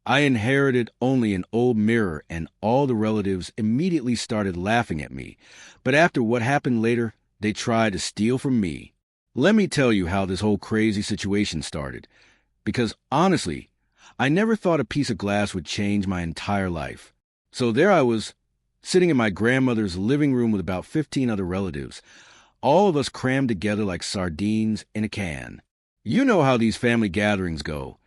I inherited only an old mirror, and all the relatives immediately started laughing at me. But after what happened later, they tried to steal from me. Let me tell you how this whole crazy situation started. Because honestly, I never thought a piece of glass would change my entire life. So there I was, sitting in my grandmother's living room with about 15 other relatives, all of us crammed together like sardines in a can. You know how these family gatherings go.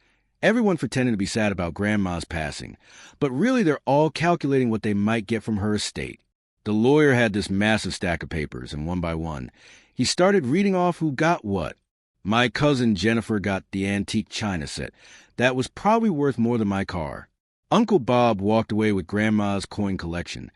Everyone pretending to be sad about Grandma's passing, but really they're all calculating what they might get from her estate. The lawyer had this massive stack of papers, and one by one, he started reading off who got what. My cousin Jennifer got the antique china set. That was probably worth more than my car. Uncle Bob walked away with Grandma's coin collection,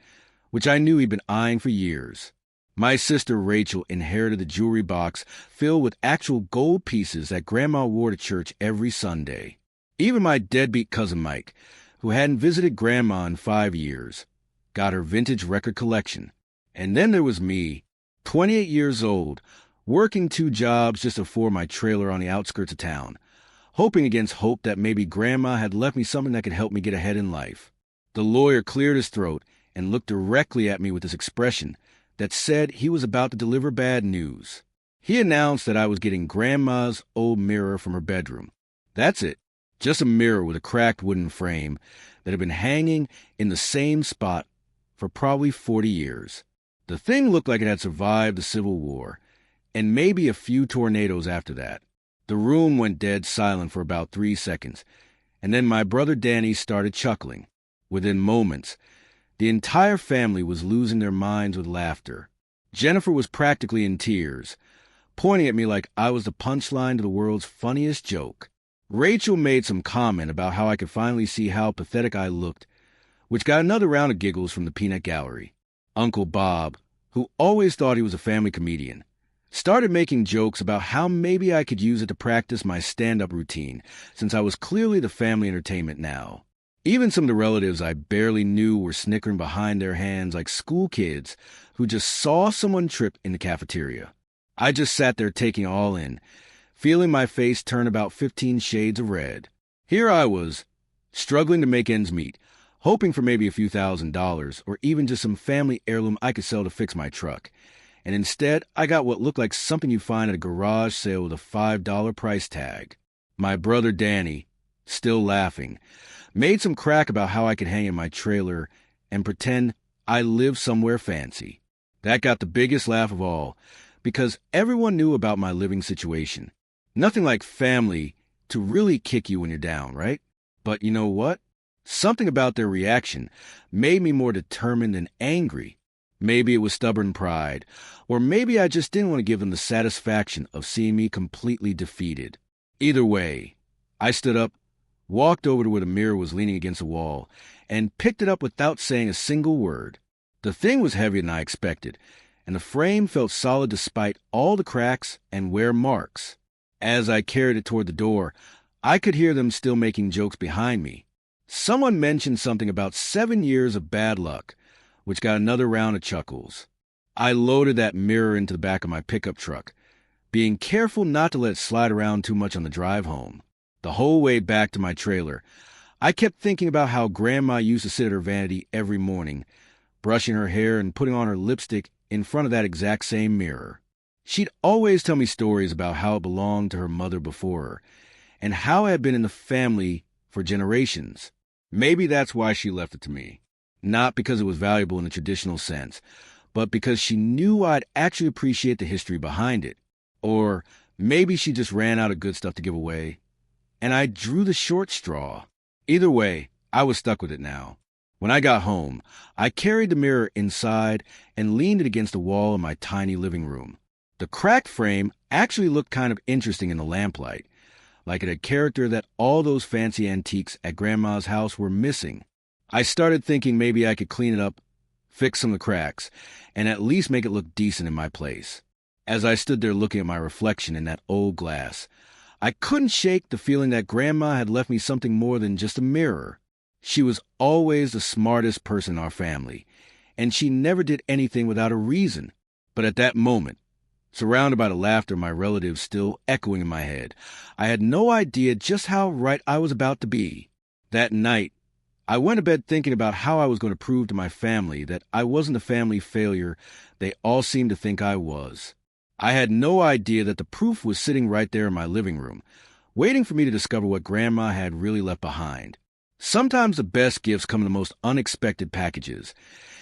which I knew he'd been eyeing for years. My sister Rachel inherited the jewelry box filled with actual gold pieces that Grandma wore to church every Sunday. Even my deadbeat cousin Mike, who hadn't visited Grandma in 5 years, got her vintage record collection. And then there was me, 28 years old, working 2 jobs just to afford my trailer on the outskirts of town, hoping against hope that maybe Grandma had left me something that could help me get ahead in life. The lawyer cleared his throat and looked directly at me with this expression that said he was about to deliver bad news. He announced that I was getting Grandma's old mirror from her bedroom. That's it. Just a mirror with a cracked wooden frame that had been hanging in the same spot for probably 40 years. The thing looked like it had survived the Civil War, and maybe a few tornadoes after that. The room went dead silent for about 3 seconds, and then my brother Danny started chuckling. Within moments, the entire family was losing their minds with laughter. Jennifer was practically in tears, pointing at me like I was the punchline to the world's funniest joke. Rachel made some comment about how I could finally see how pathetic I looked, which got another round of giggles from the peanut gallery. Uncle Bob, who always thought he was a family comedian, started making jokes about how maybe I could use it to practice my stand-up routine, since I was clearly the family entertainment now. Even some of the relatives I barely knew were snickering behind their hands like school kids who just saw someone trip in the cafeteria. I just sat there taking it all in, feeling my face turn about 15 shades of red. Here I was, struggling to make ends meet, hoping for maybe a few $1,000s or even just some family heirloom I could sell to fix my truck. And instead, I got what looked like something you find at a garage sale with a $5 price tag. My brother Danny, still laughing, made some crack about how I could hang in my trailer and pretend I lived somewhere fancy. That got the biggest laugh of all, because everyone knew about my living situation. Nothing like family to really kick you when you're down, right? But you know what? Something about their reaction made me more determined than angry. Maybe it was stubborn pride, or maybe I just didn't want to give them the satisfaction of seeing me completely defeated. Either way, I stood up, walked over to where the mirror was leaning against the wall, and picked it up without saying a single word. The thing was heavier than I expected, and the frame felt solid despite all the cracks and wear marks. As I carried it toward the door, I could hear them still making jokes behind me. Someone mentioned something about 7 years of bad luck, which got another round of chuckles. I loaded that mirror into the back of my pickup truck, being careful not to let it slide around too much on the drive home. The whole way back to my trailer, I kept thinking about how Grandma used to sit at her vanity every morning, brushing her hair and putting on her lipstick in front of that exact same mirror. She'd always tell me stories about how it belonged to her mother before her, and how it had been in the family for generations. Maybe that's why she left it to me. Not because it was valuable in the traditional sense, but because she knew I'd actually appreciate the history behind it. Or maybe she just ran out of good stuff to give away, and I drew the short straw. Either way, I was stuck with it now. When I got home, I carried the mirror inside and leaned it against the wall in my tiny living room. The cracked frame actually looked kind of interesting in the lamplight, like it had character that all those fancy antiques at Grandma's house were missing. I started thinking maybe I could clean it up, fix some of the cracks, and at least make it look decent in my place. As I stood there looking at my reflection in that old glass, I couldn't shake the feeling that Grandma had left me something more than just a mirror. She was always the smartest person in our family, and she never did anything without a reason. But at that moment, surrounded by the laughter of my relatives still echoing in my head, I had no idea just how right I was about to be. That night, I went to bed thinking about how I was going to prove to my family that I wasn't the family failure they all seemed to think I was. I had no idea that the proof was sitting right there in my living room, waiting for me to discover what Grandma had really left behind. Sometimes the best gifts come in the most unexpected packages,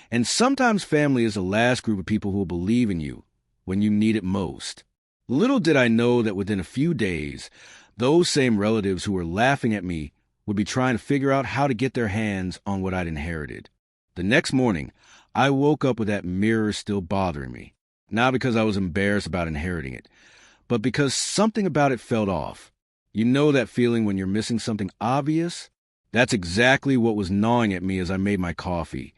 and sometimes family is the last group of people who will believe in you when you need it most. Little did I know that within a few days, those same relatives who were laughing at me would be trying to figure out how to get their hands on what I'd inherited. The next morning, I woke up with that mirror still bothering me, not because I was embarrassed about inheriting it, but because something about it felt off. You know that feeling when you're missing something obvious? That's exactly what was gnawing at me as I made my coffee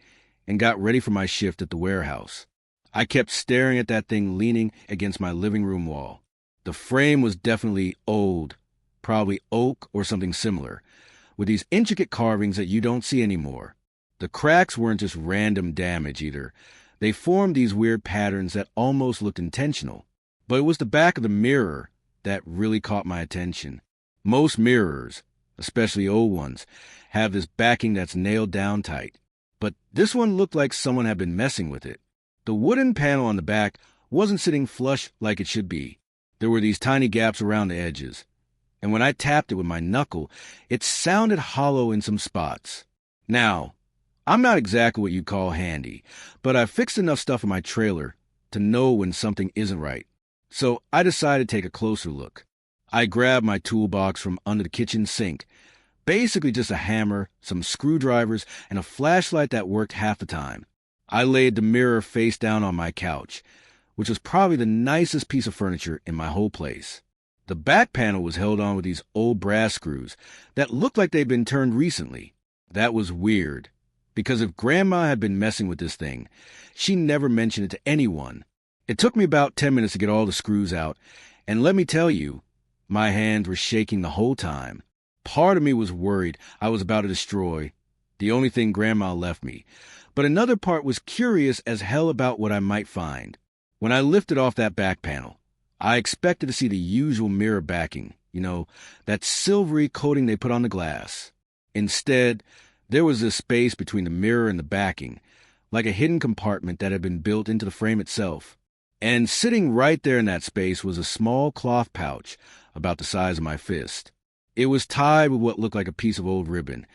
and got ready for my shift at the warehouse. I kept staring at that thing leaning against my living room wall. The frame was definitely old, probably oak or something similar, with these intricate carvings that you don't see anymore. The cracks weren't just random damage either. They formed these weird patterns that almost looked intentional. But it was the back of the mirror that really caught my attention. Most mirrors, especially old ones, have this backing that's nailed down tight. But this one looked like someone had been messing with it. The wooden panel on the back wasn't sitting flush like it should be. There were these tiny gaps around the edges, and when I tapped it with my knuckle, it sounded hollow in some spots. Now, I'm not exactly what you'd call handy, but I've fixed enough stuff in my trailer to know when something isn't right. So I decided to take a closer look. I grabbed my toolbox from under the kitchen sink, basically just a hammer, some screwdrivers, and a flashlight that worked half the time. I laid the mirror face down on my couch, which was probably the nicest piece of furniture in my whole place. The back panel was held on with these old brass screws that looked like they'd been turned recently. That was weird, because if Grandma had been messing with this thing, she never mentioned it to anyone. It took me about 10 minutes to get all the screws out, and let me tell you, my hands were shaking the whole time. Part of me was worried I was about to destroy the only thing Grandma left me, but another part was curious as hell about what I might find. When I lifted off that back panel, I expected to see the usual mirror backing, that silvery coating they put on the glass. Instead, there was this space between the mirror and the backing, like a hidden compartment that had been built into the frame itself. And sitting right there in that space was a small cloth pouch about the size of my fist. It was tied with what looked like a piece of old ribbon,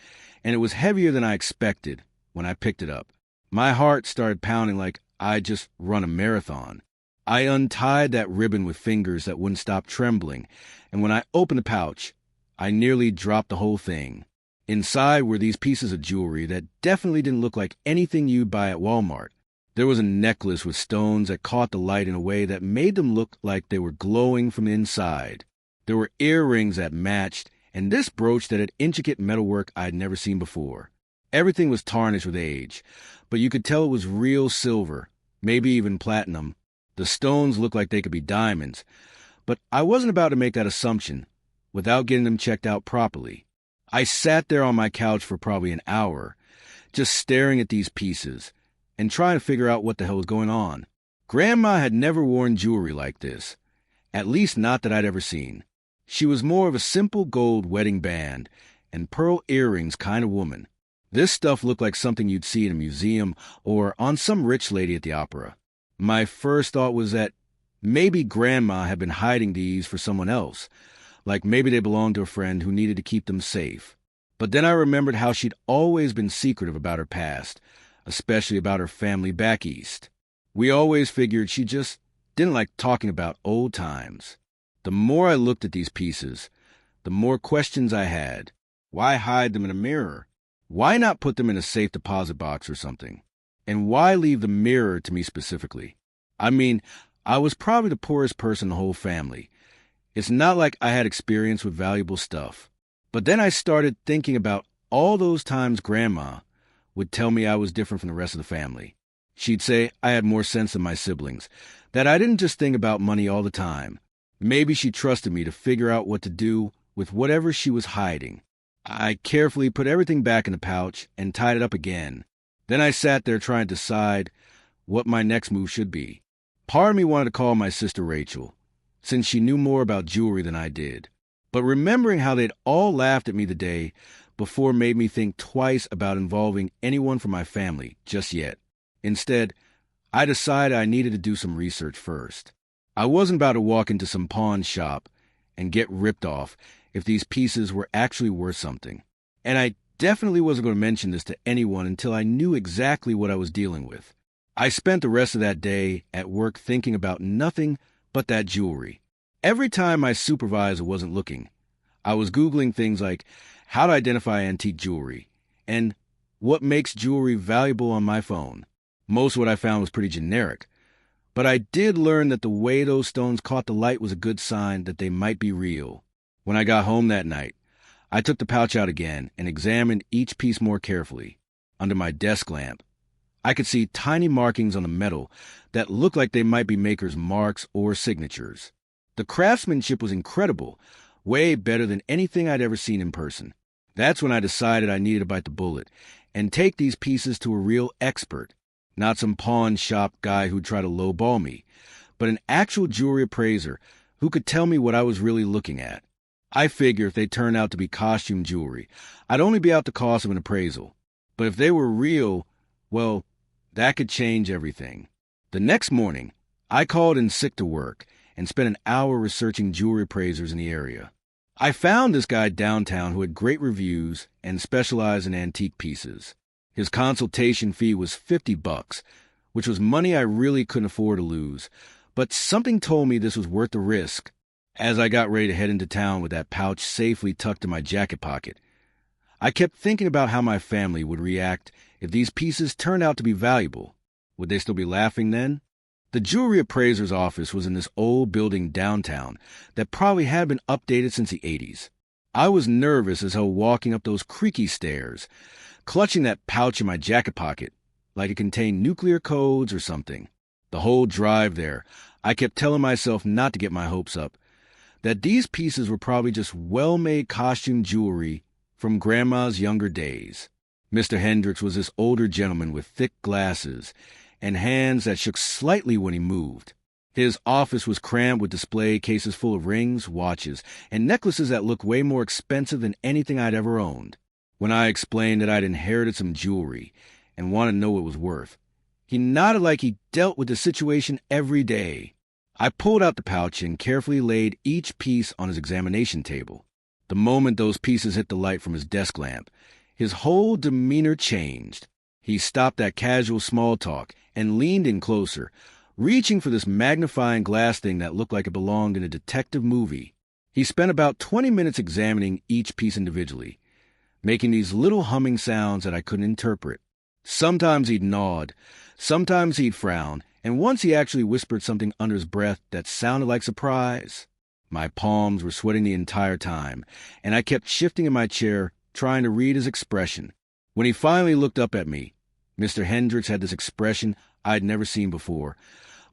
and it was heavier than I expected when I picked it up. My heart started pounding like I'd just run a marathon. I untied that ribbon with fingers that wouldn't stop trembling, and when I opened the pouch, I nearly dropped the whole thing. Inside were these pieces of jewelry that definitely didn't look like anything you'd buy at Walmart. There was a necklace with stones that caught the light in a way that made them look like they were glowing from the inside. There were earrings that matched, and this brooch that had intricate metalwork I'd never seen before. Everything was tarnished with age, but you could tell it was real silver, maybe even platinum. The stones looked like they could be diamonds, but I wasn't about to make that assumption without getting them checked out properly. I sat there on my couch for probably an hour, just staring at these pieces and trying to figure out what the hell was going on. Grandma had never worn jewelry like this, at least not that I'd ever seen. She was more of a simple gold wedding band and pearl earrings kind of woman. This stuff looked like something you'd see in a museum or on some rich lady at the opera. My first thought was that maybe Grandma had been hiding these for someone else, like maybe they belonged to a friend who needed to keep them safe. But then I remembered how she'd always been secretive about her past, especially about her family back east. We always figured she just didn't like talking about old times. The more I looked at these pieces, the more questions I had. Why hide them in a mirror? Why not put them in a safe deposit box or something? And why leave the mirror to me specifically? I mean, I was probably the poorest person in the whole family. It's not like I had experience with valuable stuff. But then I started thinking about all those times Grandma would tell me I was different from the rest of the family. She'd say I had more sense than my siblings, that I didn't just think about money all the time. Maybe she trusted me to figure out what to do with whatever she was hiding. I carefully put everything back in the pouch and tied it up again. Then I sat there trying to decide what my next move should be. Part of me wanted to call my sister Rachel, since she knew more about jewelry than I did. But remembering how they'd all laughed at me the day before made me think twice about involving anyone from my family just yet. Instead, I decided I needed to do some research first. I wasn't about to walk into some pawn shop and get ripped off if these pieces were actually worth something. And I definitely wasn't going to mention this to anyone until I knew exactly what I was dealing with. I spent the rest of that day at work thinking about nothing but that jewelry. Every time my supervisor wasn't looking, I was Googling things like how to identify antique jewelry and what makes jewelry valuable on my phone. Most of what I found was pretty generic, but I did learn that the way those stones caught the light was a good sign that they might be real. When I got home that night, I took the pouch out again and examined each piece more carefully. Under my desk lamp, I could see tiny markings on the metal that looked like they might be makers' marks or signatures. The craftsmanship was incredible, way better than anything I'd ever seen in person. That's when I decided I needed to bite the bullet and take these pieces to a real expert. Not some pawn shop guy who'd try to lowball me, but an actual jewelry appraiser who could tell me what I was really looking at. I figure if they turned out to be costume jewelry, I'd only be out the cost of an appraisal. But if they were real, well, that could change everything. The next morning, I called in sick to work and spent an hour researching jewelry appraisers in the area. I found this guy downtown who had great reviews and specialized in antique pieces. His consultation fee was $50, which was money I really couldn't afford to lose, but something told me this was worth the risk. As I got ready to head into town with that pouch safely tucked in my jacket pocket, I kept thinking about how my family would react if these pieces turned out to be valuable. Would they still be laughing then? The jewelry appraiser's office was in this old building downtown that probably had been updated since the 80s. I was nervous as hell walking up those creaky stairs, clutching that pouch in my jacket pocket like it contained nuclear codes or something. The whole drive there, I kept telling myself not to get my hopes up, that these pieces were probably just well-made costume jewelry from Grandma's younger days. Mr. Hendricks was this older gentleman with thick glasses and hands that shook slightly when he moved. His office was crammed with display cases full of rings, watches, and necklaces that looked way more expensive than anything I'd ever owned. When I explained that I'd inherited some jewelry and wanted to know what it was worth, he nodded like he dealt with the situation every day. I pulled out the pouch and carefully laid each piece on his examination table. The moment those pieces hit the light from his desk lamp, his whole demeanor changed. He stopped that casual small talk and leaned in closer, reaching for this magnifying glass thing that looked like it belonged in a detective movie. He spent about 20 minutes examining each piece individually, making these little humming sounds that I couldn't interpret. Sometimes he'd nod, sometimes he'd frown, and once he actually whispered something under his breath that sounded like surprise. My palms were sweating the entire time, and I kept shifting in my chair, trying to read his expression. When he finally looked up at me, Mr. Hendricks had this expression I'd never seen before,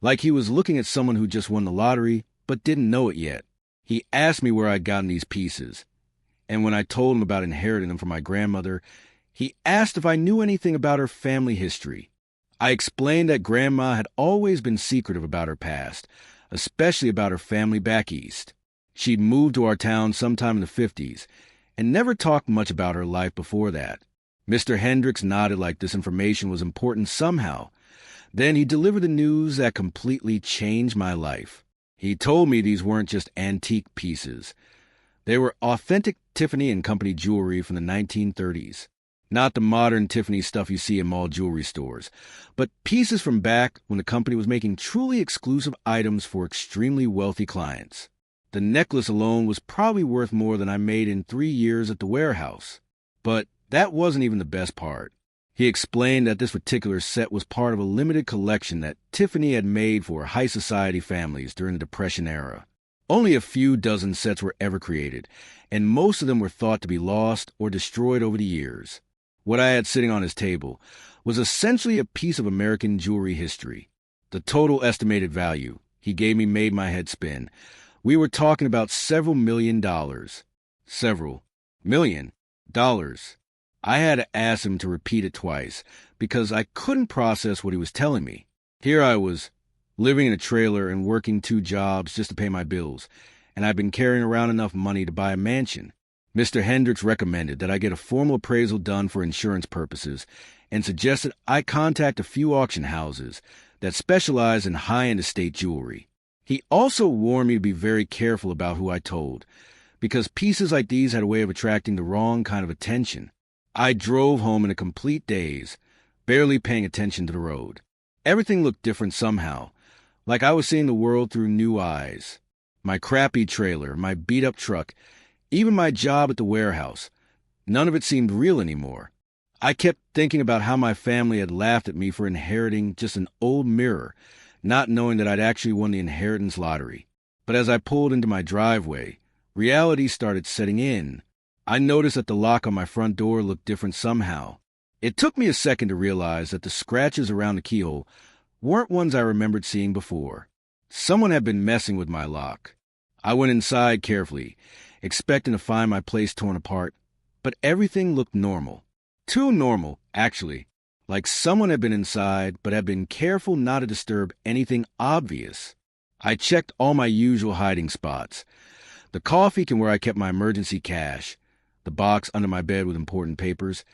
like he was looking at someone who just won the lottery but didn't know it yet. He asked me where I'd gotten these pieces, and when I told him about inheriting them from my grandmother, he asked if I knew anything about her family history. I explained that Grandma had always been secretive about her past, especially about her family back east. She'd moved to our town sometime in the 50s and never talked much about her life before that. Mr. Hendricks nodded like this information was important somehow. Then he delivered the news that completely changed my life. He told me these weren't just antique pieces. They were authentic Tiffany & Company jewelry from the 1930s. Not the modern Tiffany stuff you see in mall jewelry stores, but pieces from back when the company was making truly exclusive items for extremely wealthy clients. The necklace alone was probably worth more than I made in 3 years at the warehouse. But that wasn't even the best part. He explained that this particular set was part of a limited collection that Tiffany had made for high society families during the Depression era. Only a few dozen sets were ever created, and most of them were thought to be lost or destroyed over the years. What I had sitting on his table was essentially a piece of American jewelry history. The total estimated value he gave me made my head spin. We were talking about several $1 million. Several $1 million. I had to ask him to repeat it twice because I couldn't process what he was telling me. Here I was, living in a trailer and working 2 jobs just to pay my bills, and I'd been carrying around enough money to buy a mansion. $1 Mr. Hendricks recommended that I get a formal appraisal done for insurance purposes and suggested I contact a few auction houses that specialize in high-end estate jewelry. He also warned me to be very careful about who I told, because pieces like these had a way of attracting the wrong kind of attention. I drove home in a complete daze, barely paying attention to the road. Everything looked different somehow, like I was seeing the world through new eyes. My crappy trailer, my beat-up truck, even my job at the warehouse, none of it seemed real anymore. I kept thinking about how my family had laughed at me for inheriting just an old mirror, not knowing that I'd actually won the inheritance lottery. But as I pulled into my driveway, reality started setting in. I noticed that the lock on my front door looked different somehow. It took me a second to realize that the scratches around the keyhole weren't ones I remembered seeing before. Someone had been messing with my lock. I went inside carefully, expecting to find my place torn apart, but everything looked normal. Too normal, actually, like someone had been inside but had been careful not to disturb anything obvious. I checked all my usual hiding spots. The coffee can where I kept my emergency cash, the box under my bed with important papers,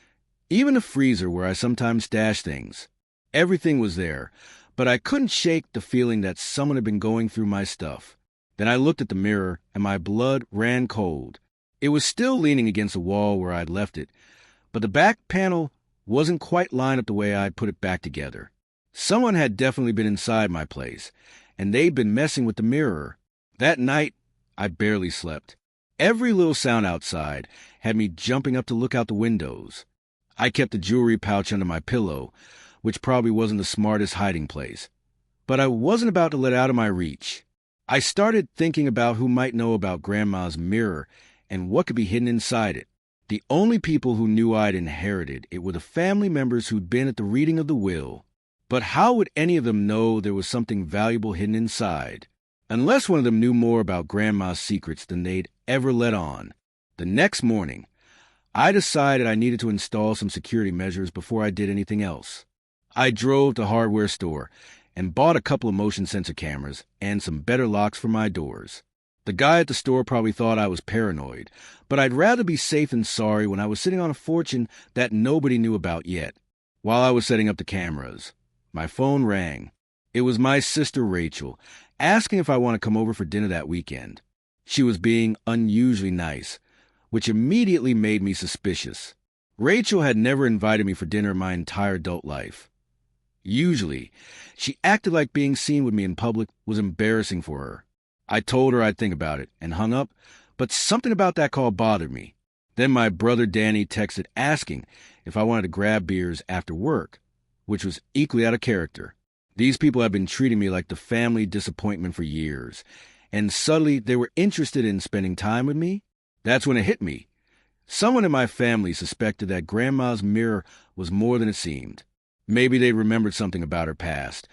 even the freezer where I sometimes stash things. Everything was there, but I couldn't shake the feeling that someone had been going through my stuff. Then I looked at the mirror, and my blood ran cold. It was still leaning against the wall where I'd left it, but the back panel wasn't quite lined up the way I'd put it back together. Someone had definitely been inside my place, and they'd been messing with the mirror. That night, I barely slept. Every little sound outside had me jumping up to look out the windows. I kept the jewelry pouch under my pillow, which probably wasn't the smartest hiding place. But I wasn't about to let it out of my reach. I started thinking about who might know about Grandma's mirror and what could be hidden inside it. The only people who knew I'd inherited it were the family members who'd been at the reading of the will. But how would any of them know there was something valuable hidden inside? Unless one of them knew more about Grandma's secrets than they'd ever let on. The next morning, I decided I needed to install some security measures before I did anything else. I drove to a hardware store and bought a couple of motion sensor cameras and some better locks for my doors. The guy at the store probably thought I was paranoid, but I'd rather be safe than sorry when I was sitting on a fortune that nobody knew about yet. While I was setting up the cameras, my phone rang. It was my sister Rachel, asking if I want to come over for dinner that weekend. She was being unusually nice, which immediately made me suspicious. Rachel had never invited me for dinner in my entire adult life. Usually, she acted like being seen with me in public was embarrassing for her. I told her I'd think about it and hung up, but something about that call bothered me. Then my brother Danny texted asking if I wanted to grab beers after work, which was equally out of character. These people had been treating me like the family disappointment for years, and suddenly they were interested in spending time with me. That's when it hit me. Someone in my family suspected that Grandma's mirror was more than it seemed. Maybe they remembered something about her past,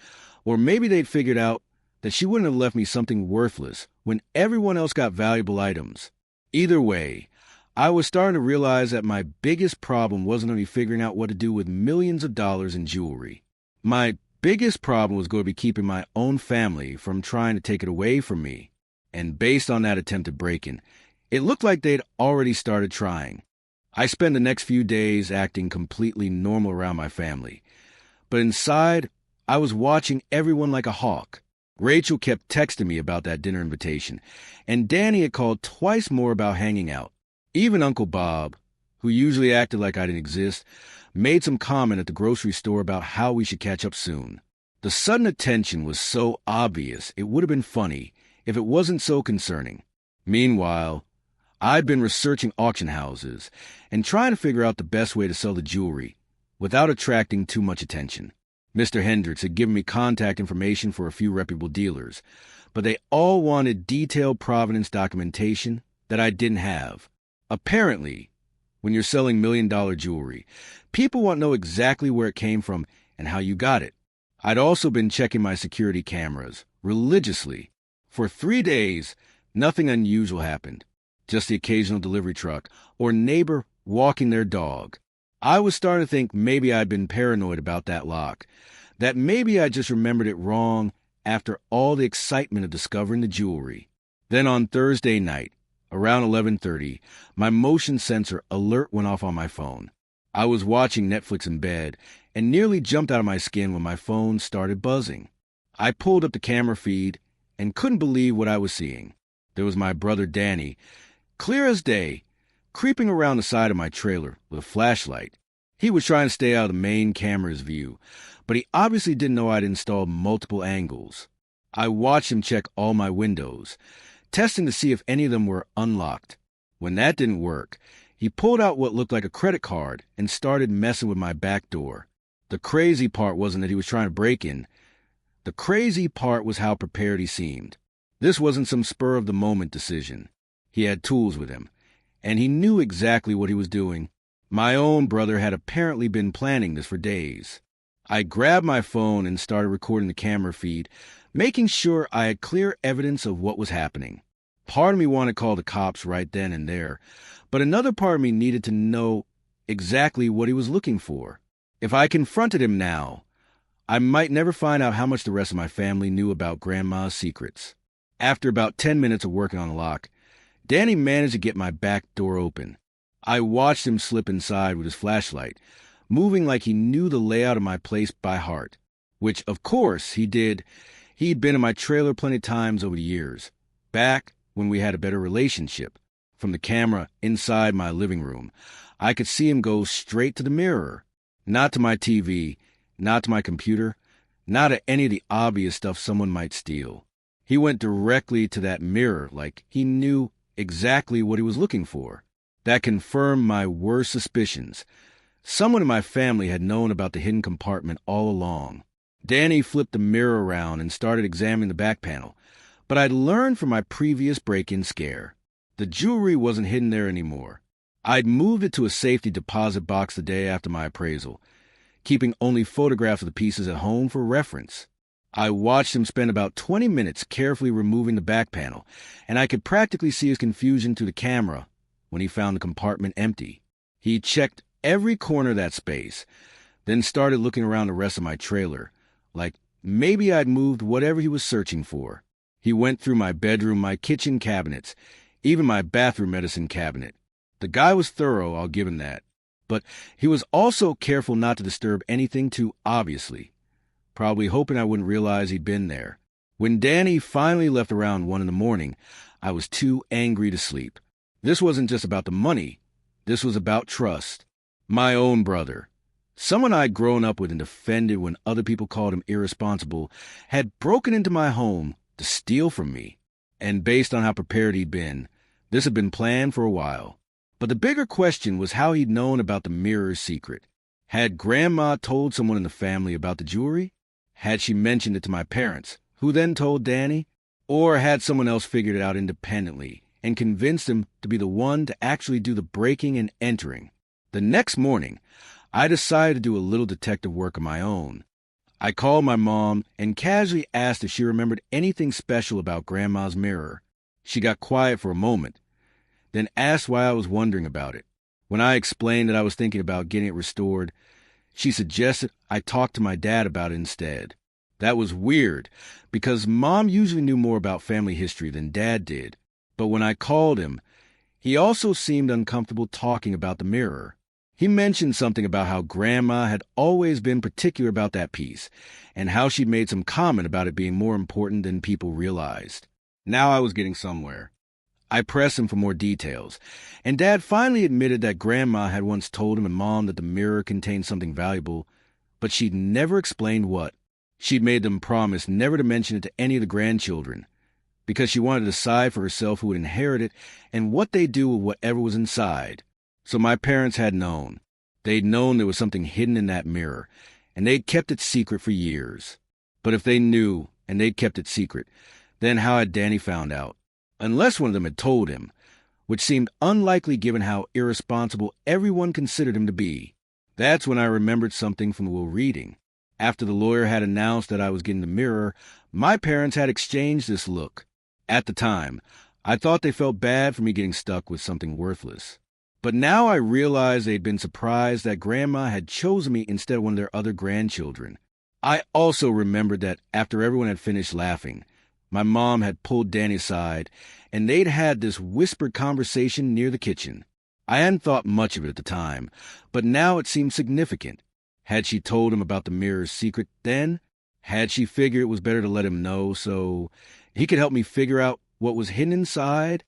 or maybe they'd figured out that she wouldn't have left me something worthless when everyone else got valuable items. Either way, I was starting to realize that my biggest problem wasn't only figuring out what to do with millions of dollars in jewelry. My biggest problem was going to be keeping my own family from trying to take it away from me. And based on that attempted break-in, it looked like they'd already started trying. I spent the next few days acting completely normal around my family. But inside, I was watching everyone like a hawk. Rachel kept texting me about that dinner invitation, and Danny had called twice more about hanging out. Even Uncle Bob, who usually acted like I didn't exist, made some comment at the grocery store about how we should catch up soon. The sudden attention was so obvious it would have been funny if it wasn't so concerning. Meanwhile, I'd been researching auction houses and trying to figure out the best way to sell the jewelry without attracting too much attention. Mr. Hendricks had given me contact information for a few reputable dealers, but they all wanted detailed provenance documentation that I didn't have. Apparently, when you're selling million-dollar jewelry, people want to know exactly where it came from and how you got it. I'd also been checking my security cameras religiously. For 3 days, nothing unusual happened, just the occasional delivery truck or neighbor walking their dog. I was starting to think maybe I'd been paranoid about that lock, that maybe I just remembered it wrong after all the excitement of discovering the jewelry. Then on Thursday night, Around 11:30, my motion sensor alert went off on my phone. I was watching Netflix in bed and nearly jumped out of my skin when my phone started buzzing. I pulled up the camera feed and couldn't believe what I was seeing. There was my brother Danny, clear as day, creeping around the side of my trailer with a flashlight. He was trying to stay out of the main camera's view, but he obviously didn't know I'd installed multiple angles. I watched him check all my windows, testing to see if any of them were unlocked. When that didn't work, he pulled out what looked like a credit card and started messing with my back door. The crazy part wasn't that he was trying to break in. The crazy part was how prepared he seemed. This wasn't some spur-of-the-moment decision. He had tools with him, and he knew exactly what he was doing. My own brother had apparently been planning this for days. I grabbed my phone and started recording the camera feed, making sure I had clear evidence of what was happening. Part of me wanted to call the cops right then and there, but another part of me needed to know exactly what he was looking for. If I confronted him now, I might never find out how much the rest of my family knew about Grandma's secrets. After about 10 minutes of working on the lock, Danny managed to get my back door open. I watched him slip inside with his flashlight, moving like he knew the layout of my place by heart, which, of course, he did. He'd been in my trailer plenty of times over the years, back when we had a better relationship. From the camera inside my living room, I could see him go straight to the mirror, not to my TV, not to my computer, not to any of the obvious stuff someone might steal. He went directly to that mirror like he knew exactly what he was looking for. That confirmed my worst suspicions. Someone in my family had known about the hidden compartment all along. Danny flipped the mirror around and started examining the back panel, but I'd learned from my previous break-in scare. The jewelry wasn't hidden there anymore. I'd moved it to a safety deposit box the day after my appraisal, keeping only photographs of the pieces at home for reference. I watched him spend about 20 minutes carefully removing the back panel, and I could practically see his confusion through the camera when he found the compartment empty. He checked every corner of that space, then started looking around the rest of my trailer, like maybe I'd moved whatever he was searching for. He went through my bedroom, my kitchen cabinets, even my bathroom medicine cabinet. The guy was thorough, I'll give him that. But he was also careful not to disturb anything too obviously, probably hoping I wouldn't realize he'd been there. When Danny finally left around 1 a.m, I was too angry to sleep. This wasn't just about the money. This was about trust. My own brother, someone I'd grown up with and defended when other people called him irresponsible, had broken into my home to steal from me. And based on how prepared he'd been, this had been planned for a while. But the bigger question was how he'd known about the mirror's secret. Had Grandma told someone in the family about the jewelry? Had she mentioned it to my parents, who then told Danny? Or had someone else figured it out independently and convinced him to be the one to actually do the breaking and entering? The next morning, I decided to do a little detective work of my own. I called my mom and casually asked if she remembered anything special about Grandma's mirror. She got quiet for a moment, then asked why I was wondering about it. When I explained that I was thinking about getting it restored, she suggested I talk to my dad about it instead. That was weird, because Mom usually knew more about family history than Dad did. But when I called him, he also seemed uncomfortable talking about the mirror. He mentioned something about how Grandma had always been particular about that piece, and how she'd made some comment about it being more important than people realized. Now I was getting somewhere. I pressed him for more details, and Dad finally admitted that Grandma had once told him and Mom that the mirror contained something valuable, but she'd never explained what. She'd made them promise never to mention it to any of the grandchildren, because she wanted to decide for herself who would inherit it and what they'd do with whatever was inside. So my parents had known. They'd known there was something hidden in that mirror, and they'd kept it secret for years. But if they knew, and they'd kept it secret, then how had Danny found out? Unless one of them had told him, which seemed unlikely given how irresponsible everyone considered him to be. That's when I remembered something from the will reading. After the lawyer had announced that I was getting the mirror, my parents had exchanged this look. At the time, I thought they felt bad for me getting stuck with something worthless. But now I realized they'd been surprised that Grandma had chosen me instead of one of their other grandchildren. I also remembered that after everyone had finished laughing, My mom had pulled Danny aside, and they'd had this whispered conversation near the kitchen. I hadn't thought much of it at the time, but now it seemed significant. Had she told him about the mirror's secret then? Had she figured it was better to let him know so he could help me figure out what was hidden inside?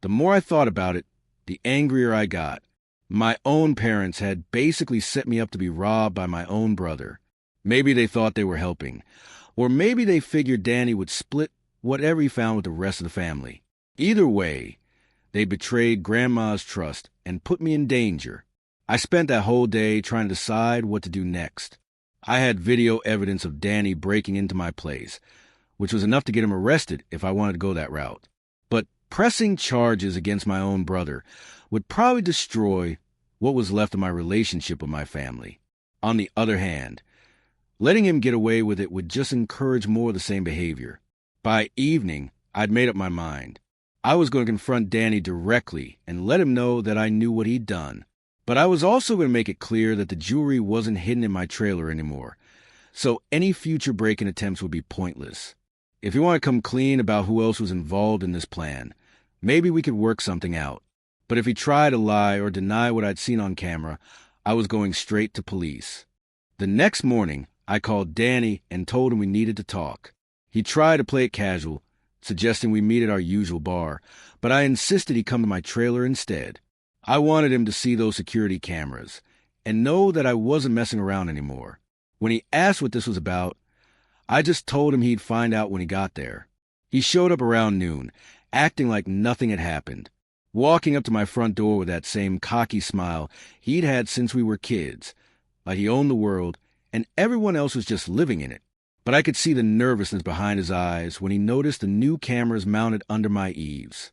The more I thought about it, the angrier I got. My own parents had basically set me up to be robbed by my own brother. Maybe they thought they were helping, or maybe they figured Danny would split whatever he found with the rest of the family. Either way, they betrayed Grandma's trust and put me in danger. I spent that whole day trying to decide what to do next. I had video evidence of Danny breaking into my place, which was enough to get him arrested if I wanted to go that route. But pressing charges against my own brother would probably destroy what was left of my relationship with my family. On the other hand, letting him get away with it would just encourage more of the same behavior. By evening, I'd made up my mind. I was going to confront Danny directly and let him know that I knew what he'd done. But I was also going to make it clear that the jewelry wasn't hidden in my trailer anymore, so any future break-in attempts would be pointless. If you want to come clean about who else was involved in this plan, maybe we could work something out. But if he tried to lie or deny what I'd seen on camera, I was going straight to police. The next morning, I called Danny and told him we needed to talk. He tried to play it casual, suggesting we meet at our usual bar, but I insisted he come to my trailer instead. I wanted him to see those security cameras and know that I wasn't messing around anymore. When he asked what this was about, I just told him he'd find out when he got there. He showed up around noon, acting like nothing had happened, walking up to my front door with that same cocky smile he'd had since we were kids, like he owned the world and everyone else was just living in it. But I could see the nervousness behind his eyes when he noticed the new cameras mounted under my eaves.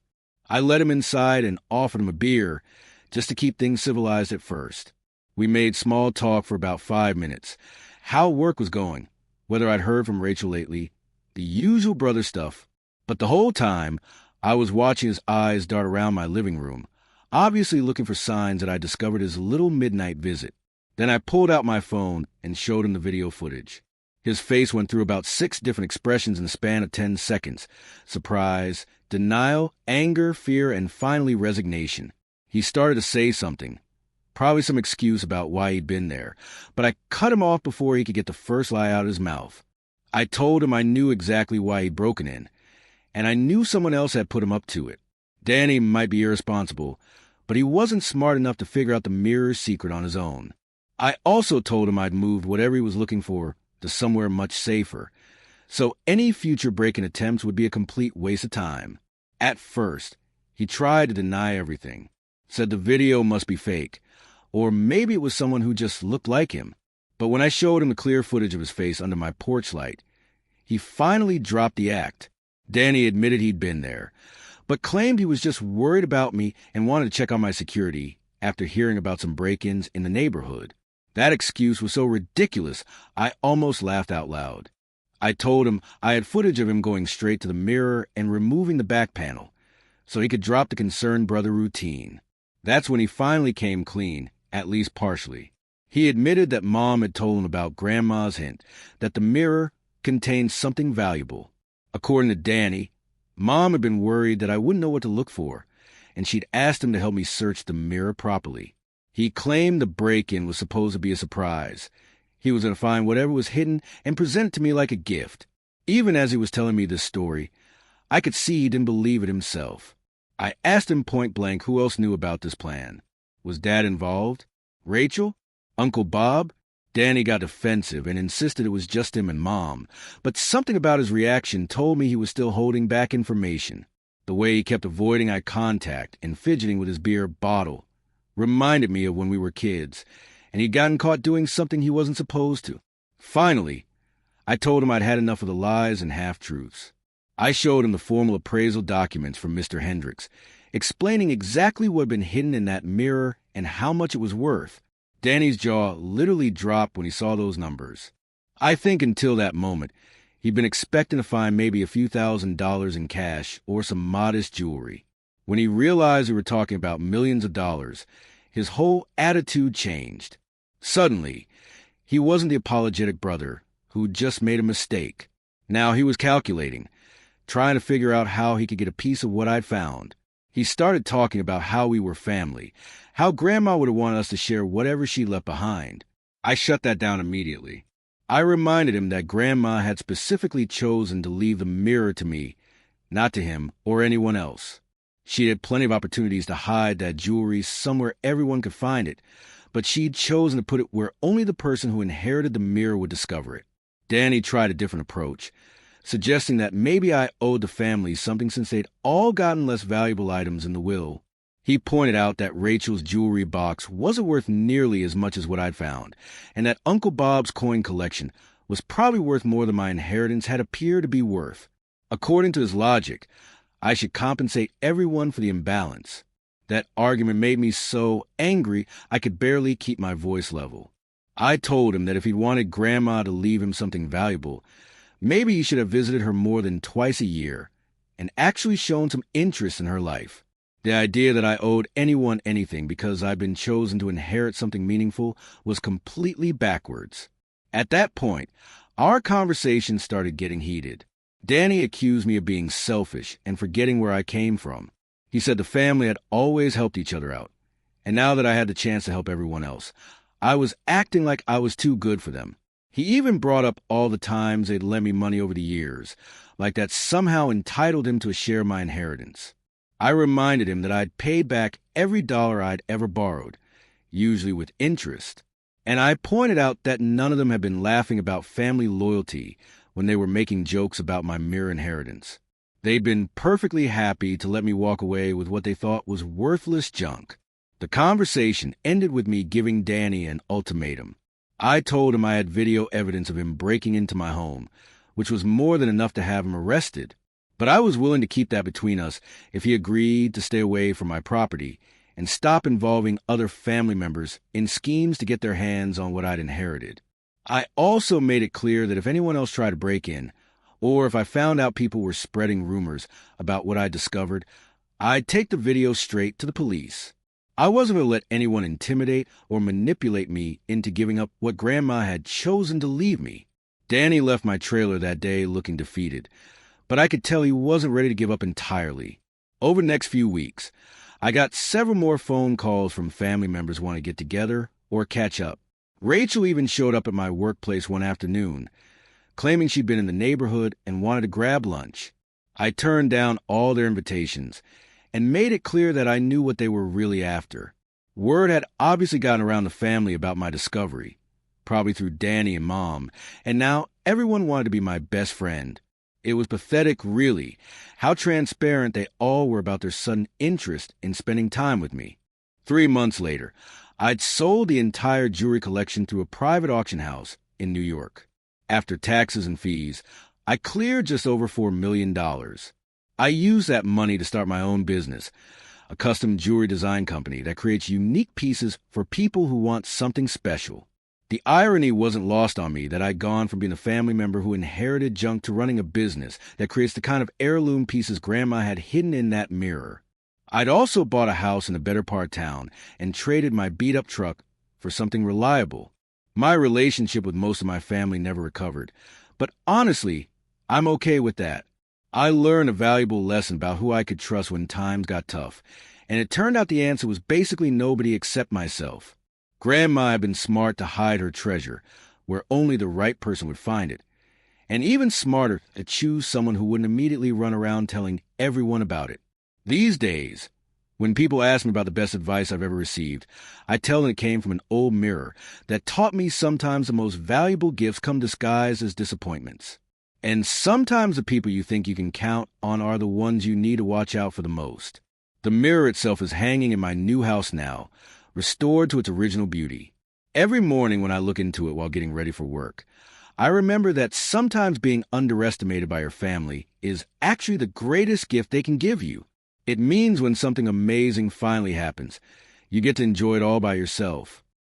I let him inside and offered him a beer, just to keep things civilized at first. We made small talk for about 5 minutes. How work was going, whether I'd heard from Rachel lately, the usual brother stuff. But the whole time, I was watching his eyes dart around my living room, obviously looking for signs that I discovered his little midnight visit. Then I pulled out my phone and showed him the video footage. His face went through about 6 different expressions in the span of 10 seconds. Surprise, denial, anger, fear, and finally resignation. He started to say something, probably some excuse about why he'd been there, but I cut him off before he could get the first lie out of his mouth. I told him I knew exactly why he'd broken in, and I knew someone else had put him up to it. Danny might be irresponsible, but he wasn't smart enough to figure out the mirror's secret on his own. I also told him I'd moved whatever he was looking for to somewhere much safer, so any future break-in attempts would be a complete waste of time. At first, he tried to deny everything, said the video must be fake, or maybe it was someone who just looked like him. But when I showed him the clear footage of his face under my porch light, he finally dropped the act. Danny admitted he'd been there, but claimed he was just worried about me and wanted to check on my security after hearing about some break-ins in the neighborhood. That excuse was so ridiculous, I almost laughed out loud. I told him I had footage of him going straight to the mirror and removing the back panel, so he could drop the concerned brother routine. That's when he finally came clean, at least partially. He admitted that Mom had told him about Grandma's hint that the mirror contained something valuable. According to Danny, Mom had been worried that I wouldn't know what to look for, and she'd asked him to help me search the mirror properly. He claimed the break-in was supposed to be a surprise. He was going to find whatever was hidden and present it to me like a gift. Even as he was telling me this story, I could see he didn't believe it himself. I asked him point blank who else knew about this plan. Was Dad involved? Rachel? Uncle Bob? Danny got defensive and insisted it was just him and Mom, but something about his reaction told me he was still holding back information. The way he kept avoiding eye contact and fidgeting with his beer bottle reminded me of when we were kids, and he'd gotten caught doing something he wasn't supposed to. Finally, I told him I'd had enough of the lies and half-truths. I showed him the formal appraisal documents from Mr. Hendricks, explaining exactly what had been hidden in that mirror and how much it was worth. Danny's jaw literally dropped when he saw those numbers. I think until that moment, he'd been expecting to find maybe a few $1,000s in cash or some modest jewelry. When he realized we were talking about millions of dollars, his whole attitude changed. Suddenly, he wasn't the apologetic brother who'd just made a mistake. Now he was calculating, trying to figure out how he could get a piece of what I'd found. He started talking about how we were family, how Grandma would have wanted us to share whatever she left behind. I shut that down immediately. I reminded him that Grandma had specifically chosen to leave the mirror to me, not to him or anyone else. She had plenty of opportunities to hide that jewelry somewhere everyone could find it, but she'd chosen to put it where only the person who inherited the mirror would discover it. Danny tried a different approach, suggesting that maybe I owed the family something since they'd all gotten less valuable items in the will. He pointed out that Rachel's jewelry box wasn't worth nearly as much as what I'd found, and that Uncle Bob's coin collection was probably worth more than my inheritance had appeared to be worth. According to his logic, I should compensate everyone for the imbalance. That argument made me so angry I could barely keep my voice level. I told him that if he wanted Grandma to leave him something valuable, maybe he should have visited her more than twice a year and actually shown some interest in her life. The idea that I owed anyone anything because I'd been chosen to inherit something meaningful was completely backwards. At that point, our conversation started getting heated. Danny accused me of being selfish and forgetting where I came from. He said the family had always helped each other out, and now that I had the chance to help everyone else, I was acting like I was too good for them. He even brought up all the times they'd lent me money over the years, like that somehow entitled him to a share of my inheritance. I reminded him that I'd paid back every dollar I'd ever borrowed, usually with interest, and I pointed out that none of them had been laughing about family loyalty when they were making jokes about my mirror inheritance. They'd been perfectly happy to let me walk away with what they thought was worthless junk. The conversation ended with me giving Danny an ultimatum. I told him I had video evidence of him breaking into my home, which was more than enough to have him arrested. But I was willing to keep that between us if he agreed to stay away from my property and stop involving other family members in schemes to get their hands on what I'd inherited. I also made it clear that if anyone else tried to break in, or if I found out people were spreading rumors about what I discovered, I'd take the video straight to the police. I wasn't going to let anyone intimidate or manipulate me into giving up what Grandma had chosen to leave me. Danny left my trailer that day looking defeated, but I could tell he wasn't ready to give up entirely. Over the next few weeks, I got several more phone calls from family members wanting to get together or catch up. Rachel even showed up at my workplace one afternoon, claiming she'd been in the neighborhood and wanted to grab lunch. I turned down all their invitations and made it clear that I knew what they were really after. Word had obviously gotten around the family about my discovery, probably through Danny and Mom, and now everyone wanted to be my best friend. It was pathetic, really, how transparent they all were about their sudden interest in spending time with me. 3 months later, I'd sold the entire jewelry collection through a private auction house in New York. After taxes and fees, I cleared just over $4 million. I used that money to start my own business, a custom jewelry design company that creates unique pieces for people who want something special. The irony wasn't lost on me that I'd gone from being a family member who inherited junk to running a business that creates the kind of heirloom pieces Grandma had hidden in that mirror. I'd also bought a house in a better part of town and traded my beat-up truck for something reliable. My relationship with most of my family never recovered, but honestly, I'm okay with that. I learned a valuable lesson about who I could trust when times got tough, and it turned out the answer was basically nobody except myself. Grandma had been smart to hide her treasure where only the right person would find it, and even smarter to choose someone who wouldn't immediately run around telling everyone about it. These days, when people ask me about the best advice I've ever received, I tell them it came from an old mirror that taught me sometimes the most valuable gifts come disguised as disappointments. And sometimes the people you think you can count on are the ones you need to watch out for the most. The mirror itself is hanging in my new house now, restored to its original beauty. Every morning when I look into it while getting ready for work, I remember that sometimes being underestimated by your family is actually the greatest gift they can give you. It means when something amazing finally happens, you get to enjoy it all by yourself.